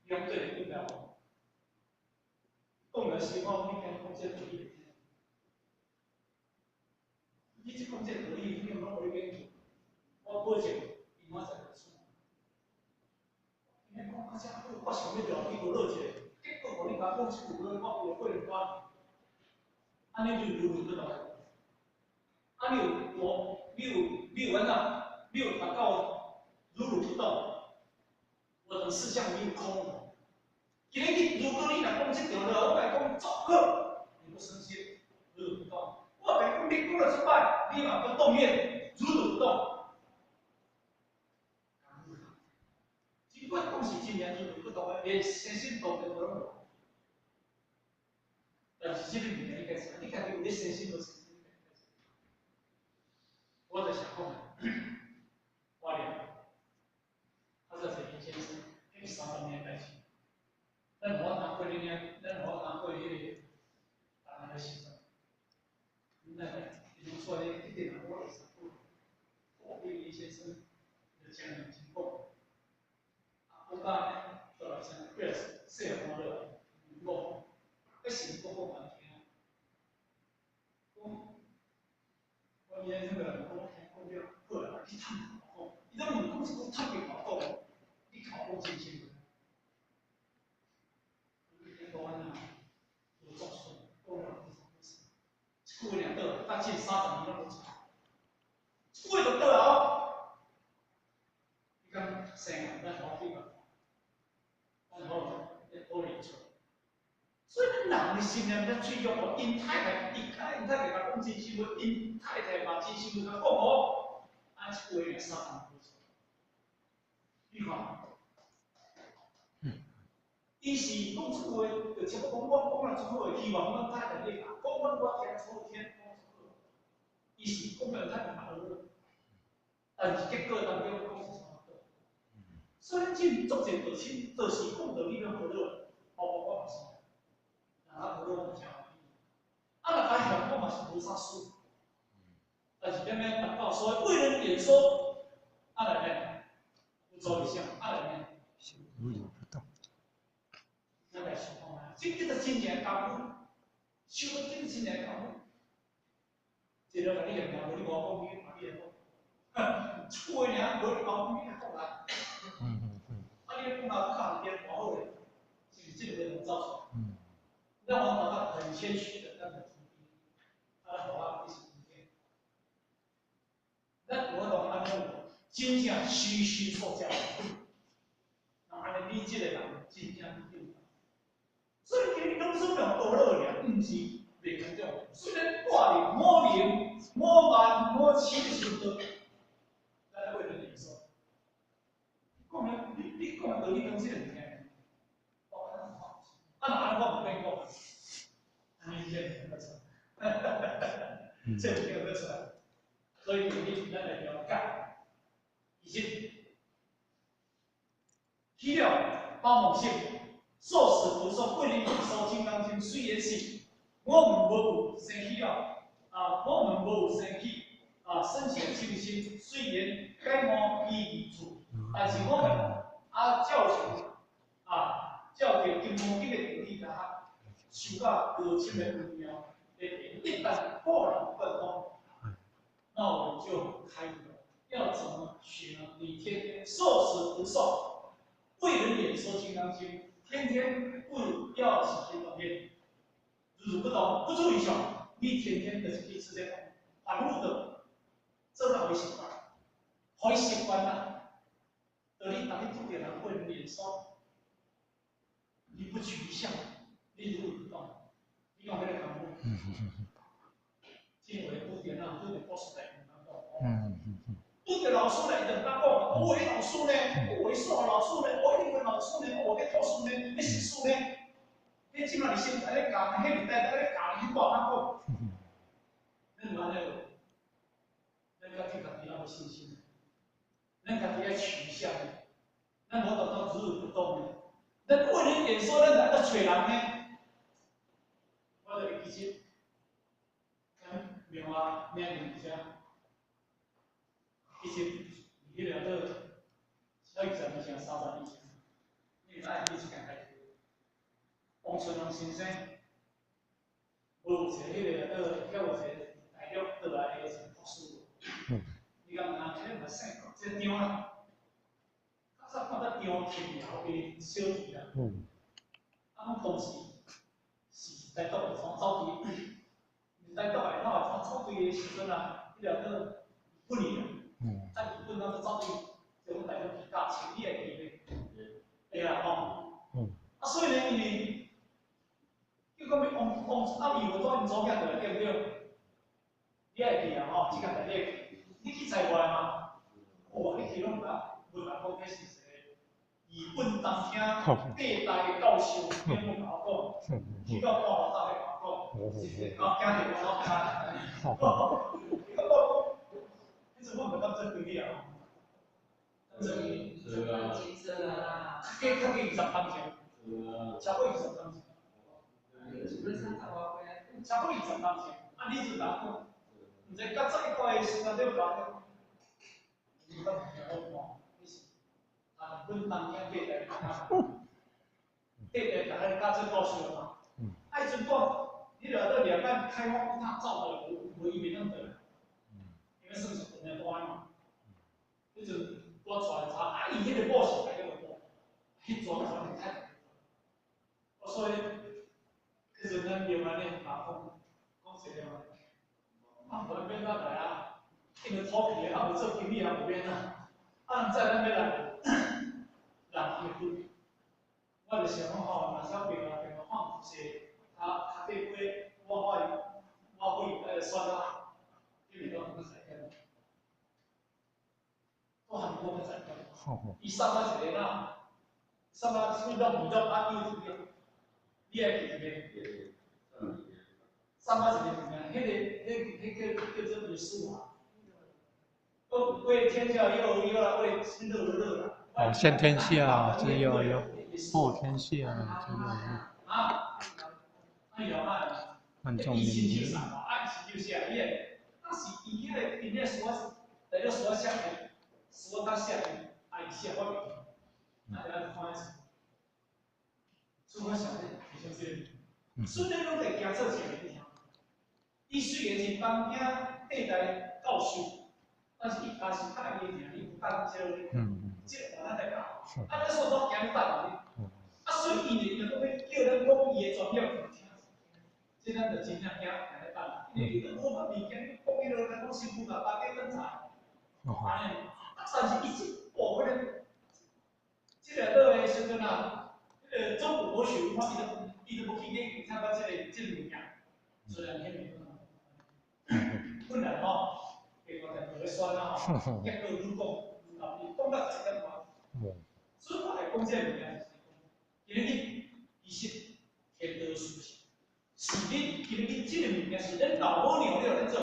用对的目标，讲的是我你讲空间合理，你这空间合理，你有冇去研究？我保证，伊马上就出。你讲啊，这我想要着你个落去，结果互你甲讲一句话，我过人关，安尼就如不倒。啊，你有安怎？你有达到如如不动？我的事项没有空了。今日如果你若讲这条了，我来讲做好，你不生气，如如不动。我来讲你讲了失败，你嘛不动念，如如不动。尽管讲是真年如如不动的，连身心动都无拢。但是这个物件你该啥？你家己有咧身心无身心？我在想讲，我俩，他这是林先生，跟30年代起。咱无当过哩呢，咱无当过迄个咱个时阵，那个比如说呢，一定啊，我会上过，我对林先生的讲的情况，啊，不干呢，到了像这社会的娱乐，不行过后半天，我年轻人，我听过了，后来你探讨，你都问讲是我特别搞到，你考过真心的。台湾啊，有作数，多了不少不少。一句两倒，大近30年都无错。一句就倒后，你讲生人咱好对吧？咱好一多年错。所以咱人的心念要最重要。因太太，因太太给他讲真心话，因太太把真心话甲讲好，按一句来30年无错。你看。伊是讲出话，就像我讲了出话，希望阮太太你讲，讲我听出天讲出话，伊是讲了太太好，但是结果当中讲是啥个？所以真作者就是讲道理了好了，我嘛是，啊好了我讲，啊若爱向我嘛是无啥事，但是偏偏达到所谓为人演说，啊来呢，不做一项，啊来呢，如有不动。咱来想看卖，这叫做真正功夫，修到这个真正功夫，一路甲你念念，无你无讲你嘛你来讲，出话尔无你讲你来讲啦。啊，你讲到靠边蛮好嘞，是这个能造出来。让我达到很谦虚的那个提议，啊，好啊，第15天，咱我同安尼有真正虚虚错交，那安尼理解的人真正有。所以今日讲什么道理呢？毋是袂看重。虽然挂念、摸年、摸万、摸七的时候，咱为人演说，你讲道理讲这个物件，我看好，啊哪我唔跟讲，安尼这听得出来，这听得出来。所以你咱来了解，以及体了包容性。受死不受，桂林有收金刚经，虽然是我们无有生气了，我们无有生气，生前清心，虽然该摸意义处，但是我们教训照着金刚经的道理甲修到高深的微妙，一旦豁然贯通，那我们就开悟了。要怎么学呢？你天天受死不受，为人演说金刚经。天天不要起心动念，如不懂，不注意想，你天天的去吃这种反复的，这哪会习惯？会习惯啦。而你当你做点人会脸说，你不取向，你如不懂，你讲那个感悟，因为不点啊，就得保持在你当中。不给老师来等他讲，我为老师呢，我为数学老师呢，我英文老师呢，我给读书呢，你写书呢，你起码你现在在教，你现在在教，你讲他讲，恁完了，恁家己家己要有信心，恁家己要取向，咱无等到如如不动呢，咱为人演说，咱来到找人呢，我就会记起，咱苗啊，苗人一下。其实，迄个都小雨伞以前、沙伞以前，那个爱一直干。王春龙先生，无有一个迄个叫有一个大陆倒来的一个博士，伊讲哪迄个生这张啊，较早看到张天后的小题啦，啊，当时是在岛内创走地，在岛内闹创走地的时阵啊，迄个个不离啊，在日本那个走地，就阮大陆比较前列的，对啦吼，啊，所以呢，因为叫讲要往义务做因做囝对对不对？你会记啊吼，即个大家你去在外嘛，哇，你去拢甲问人讲，迄是一个日本当听历代的教授，免我甲我讲，去到半路走来甲我讲，是惊着我走开。你讲我，迄阵我袂当做规日啊，做是啊，真啊，加20工钱，超过20工钱。超过20工钱，啊，你就讲，毋知较早一代的时阵了讲，你讲好看，你是啊，日本当天历代大家教做教授嘛，啊，迄阵讲，你了到两岸开放他造的无一面得，因为算是本来多嘛，迄阵我出来查，啊，伊迄个报是大家有报，迄转太，所以。其实咱台湾咧马讲实了，啊，无免咱来啊，因为土地啊，有做经理也无免啊，啊，人在咱要来，人去分，我就想讲吼，若小朋友放一些，较底杯，我会选啊，因为都很在个，都很多在个，伊上啊一个啦，上啊水到比较安逸一点，你会记得？上班时间怎么样？迄个叫做书啊，为天下悠悠啦，为乐乐啦。哦，先天下之忧忧，后天下之忧忧。啊，哎呀，万众疫情民就啥嘛？啊，疫情就啥耶？但是伊迄个里面所，在个所下面，所他下面，啊，伊写我名，啊，然后放在什么？所以我想咧，其实是，所以拢会行做一个物件。伊虽然是当听历代教授，但是伊家是较爱伊听，伊有当即个，即个咱来教。啊，咱所做行当咧，啊，所以伊就要叫咱讲伊的专业去听，即咱就真正行来当。因为你讲好物件，你讲伊落来讲辛苦啦，大家拢知，安尼。但是伊即部分咧，即个落来时阵啊，中国国学文化伊就无去研究参加即个物件，虽然迄个。本来吼，给我在核酸啊，一个如果你讲到这个话，所以我来讲这个物件，因为你其实天道事情，是你因为你这个物件是咱老母娘了在做。